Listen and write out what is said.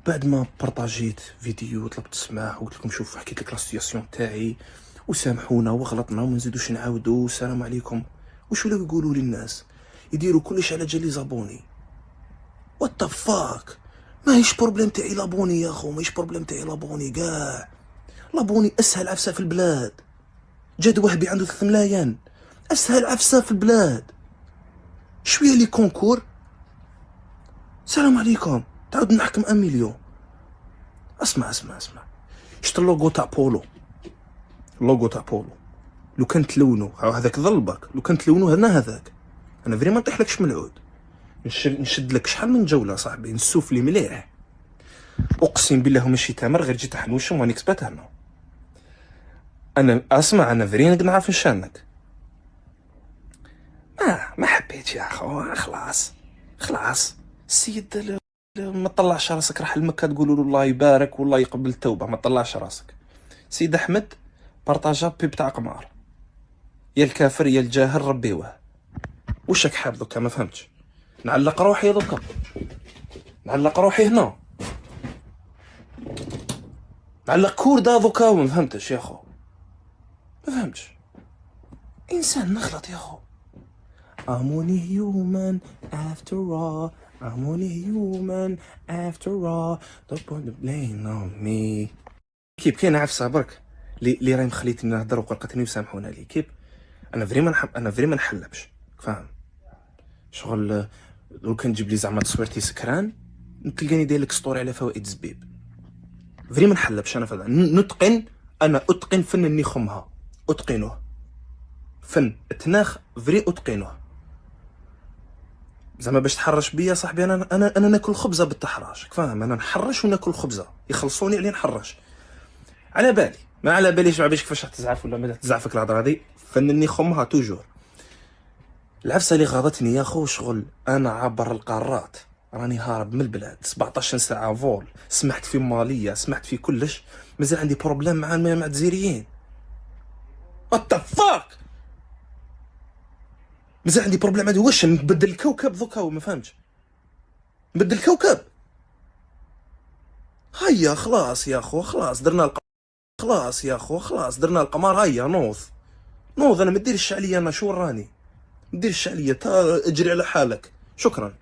بعد ما بارطاجيت فيديو طلبت السماح وقلت لكم شوف حكيت لك لا سيتياسيون تاعي وسامحونا وغلطنا وما نزيدوش نعاودوا السلام عليكم. واش ولاو يقولوا لي الناس؟ يديروا كلش على جال لي زابوني. وات ذا فاك، ماهيش بروبليم تاعي لابوني يا خو، ماهيش بروبليم تاعي لابوني كاع. لابوني اسهل عفسه في البلاد. جاد وهبي عنده 3 ملايين، اسهل عفسه في البلاد. شويه لي كونكور السلام عليكم تعاود نحكم 1 مليون. اسمع شفت اللوغو تاع بولو، اللوغو تاع بولو لو كان تلونو هذاك ظلبك، لو كان تلونو هنا هذاك انا فريمون نطيحلكش من العود، نشد لك شحال من جوله صاحبي، نسوفلي مليح. اقسم بالله ماشي تامر غير جيت حنوشم وانيكس باتانا. انا اسمع انا فريمون نعرف نشانك. ما حبيتش يا اخو، خلاص السيد ما تطلعش راسك، راح لمكة تقولوا له الله يبارك والله يقبل التوبه، ما تطلعش راسك. سيد احمد بارطاجا بي بتاع قمار، يا الكافر يا الجاهل ربيوه. وشك حاب دوكا؟ ما فهمتش. نعلق روحي دوكا، نعلق روحي هنا، نعلق كوردا دوكا. ما فهمتش يا خو، ما فهمتش. انسان نغلط يا خو. I'm only human after all. I'm only human after all. Don't put the blame on me. كيف كاين عفسه برك اللي راهي مخليتني نهضر وقلقتني وسامحونا لي. كيف انا فريمون نحلبش فاهم شغل. لو كان تجيب لي زعما تصويرتي سكران تلقاني داير لك ستوري على فوائد الزبيب. فريمون نحلبش انا نتقن، انا اتقن فن النخمها، اتقنه فن التناخ فري اتقنه. زعما باش تحرش بيا صاحبي انا ناكل خبزه بالتحراش فاهم. انا نحرش وناكل خبزه يخلصوني عليه نحرش. على بالي ما على باليش ما كيفاش تزعف ولا ما تزعفك الهضره هذه. فنني خمها توجور. العفسه اللي غاضتني يا خو شغل انا عبر القارات، راني هارب من البلاد 17 ساعه فول، سمحت في ماليه، سمحت في كلش، مازال عندي بروبليم مع الجزائريين. وات ذا فاك، مازال عندي بروبليم. هذا واش نبدل الكوكب ذوكا؟ ما فهمتش. نبدل الكوكب؟ هيا خلاص يا خو، خلاص درنا خلاص يا خو، خلاص درنا القمر. هيا نوض انا ما ديرش عليا، انا شو راني ندير الشعليه، اجري على حالك. شكرا.